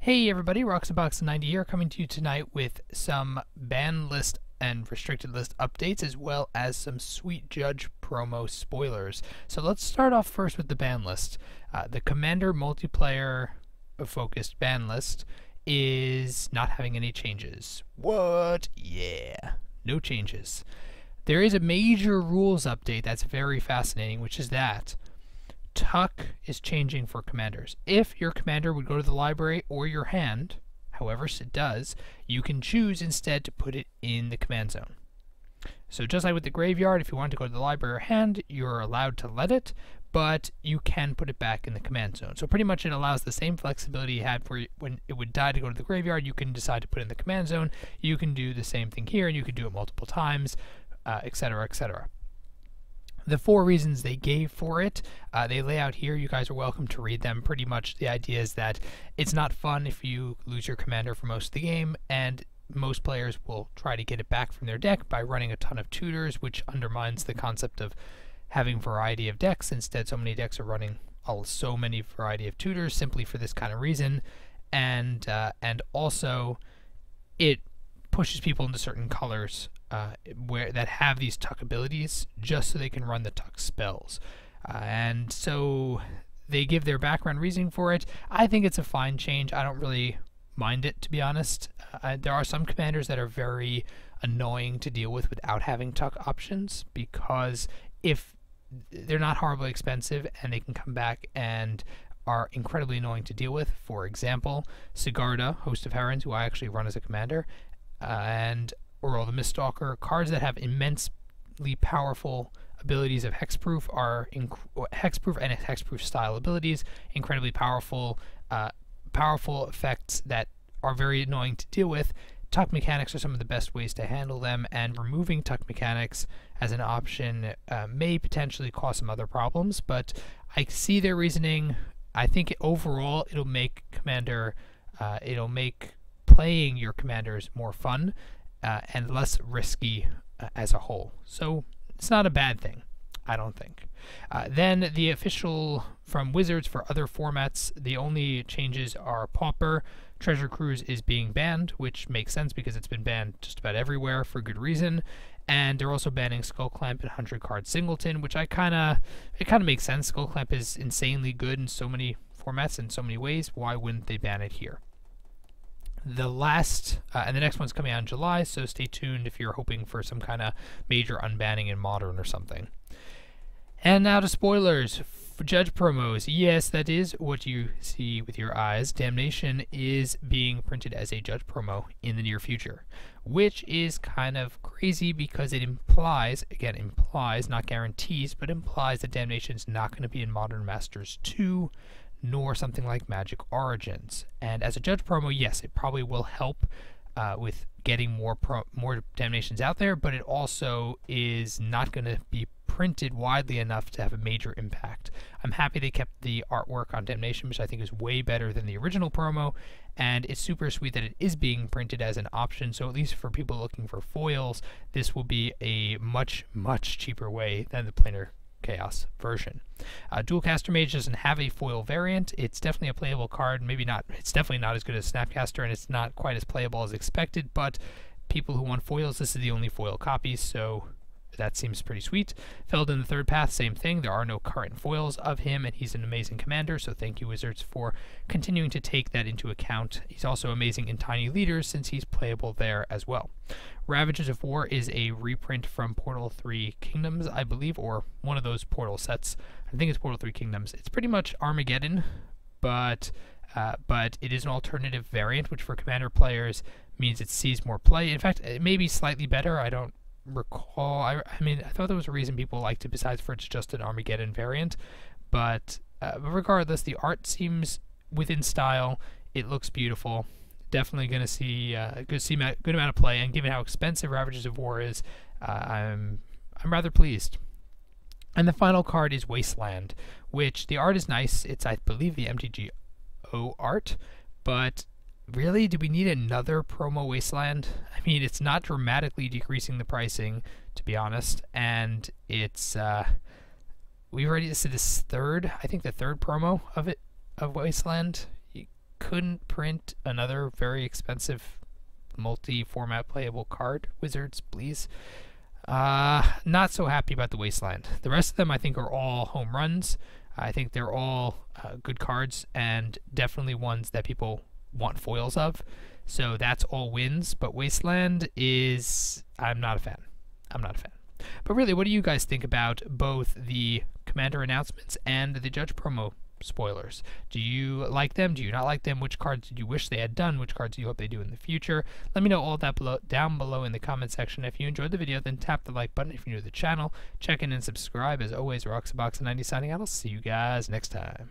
Hey everybody, Roxabox90 here, coming to you tonight with some ban list and restricted list updates, as well as some Sweet Judge promo spoilers. So let's start off first with the ban list. The Commander multiplayer focused ban list is not having any changes. What? Yeah, no changes. There is a major rules update that's very fascinating, which is that Tuck is changing for commanders. If your commander would go to the library or your hand, however it does, you can choose instead to put it in the command zone. So just like with the graveyard, if you want to go to the library or hand, you're allowed to let it, but you can put it back in the command zone. So pretty much it allows the same flexibility you had for when it would die to go to the graveyard, you can decide to put it in the command zone. You can do the same thing here, and you can do it multiple times, etc., etc. The 4 reasons they gave for it, they lay out here. You guys are welcome to read them. Pretty much the idea is that it's not fun if you lose your commander for most of the game, and most players will try to get it back from their deck by running a ton of tutors, which undermines the concept of having variety of decks. Instead, so many decks are running so many variety of tutors simply for this kind of reason, and also it pushes people into certain colors that have these Tuck abilities just so they can run the Tuck spells. And so they give their background reasoning for it. I think it's a fine change. I don't really mind it, to be honest. There are some commanders that are very annoying to deal with without having Tuck options, because if they're not horribly expensive and they can come back and are incredibly annoying to deal with. For example, Sigarda, Host of Herons, who I actually run as a commander, and Oral the Miststalker, cards that have immensely powerful abilities of hexproof are hexproof and hexproof style abilities, incredibly powerful effects that are very annoying to deal with. Tuck mechanics are some of the best ways to handle them, and removing Tuck mechanics as an option may potentially cause some other problems, but I see their reasoning. I think overall it'll make playing your commanders more fun and less risky as a whole. So it's not a bad thing, I don't think. Then the official from Wizards for other formats, the only changes are Pauper. Treasure Cruise is being banned, which makes sense because it's been banned just about everywhere for good reason. And they're also banning Skullclamp and 100 card Singleton, which it kind of makes sense. Skullclamp is insanely good in so many formats in so many ways. Why wouldn't they ban it here? The last, and the next one's coming out in July, so stay tuned if you're hoping for some kind of major unbanning in Modern or something. And now to spoilers. For Judge promos, yes, that is what you see with your eyes. Damnation is being printed as a Judge promo in the near future, which is kind of crazy because it implies, again, implies, not guarantees, but implies that Damnation is not going to be in Modern Masters 2, nor something like Magic Origins. And as a Judge promo, yes, it probably will help with getting more Damnations out there, but it also is not going to be printed widely enough to have a major impact. I'm happy they kept the artwork on Damnation, which I think is way better than the original promo, and it's super sweet that it is being printed as an option, so at least for people looking for foils, this will be a much, much cheaper way than the Planar Chaos version. Dualcaster Mage doesn't have a foil variant. It's definitely a playable card. Maybe not. It's definitely not as good as Snapcaster, and it's not quite as playable as expected, but people who want foils, this is the only foil copy, so that seems pretty sweet. Feld in the Third Path, same thing. There are no current foils of him, and he's an amazing commander, so thank you, Wizards, for continuing to take that into account. He's also amazing in Tiny Leaders, since he's playable there as well. Ravages of War is a reprint from Portal 3 Kingdoms, I believe, or one of those Portal sets. I think it's Portal 3 Kingdoms. It's pretty much Armageddon, but it is an alternative variant, which for Commander players means it sees more play. In fact, it may be slightly better. I don't recall. I mean, I thought there was a reason people liked it besides for it's just an Armageddon variant, but regardless, the art seems within style. It looks beautiful. Definitely going to see a good amount of play, and given how expensive Ravages of War is, I'm rather pleased. And the final card is Wasteland, which the art is nice. It's, I believe, the MTGO art, but really, do we need another promo Wasteland? I mean, it's not dramatically decreasing the pricing, to be honest, and it's we already, this is I think the third promo of Wasteland. couldn't print another very expensive multi-format playable card. Wizards, please. Not so happy about the Wasteland. The rest of them I think are all home runs. I think they're all good cards and definitely ones that people want foils of. So that's all wins. But Wasteland is... I'm not a fan. I'm not a fan. But really, what do you guys think about both the Commander announcements and the Judge promo spoilers? Do you like them? Do you not like them? Which cards did you wish they had done? Which cards do you hope they do in the future? Let me know all that down below in the comment section. If you enjoyed the video, then tap the like button. If you're new to the channel, check in and subscribe. As always, Roxabox90 signing out. I'll see you guys next time.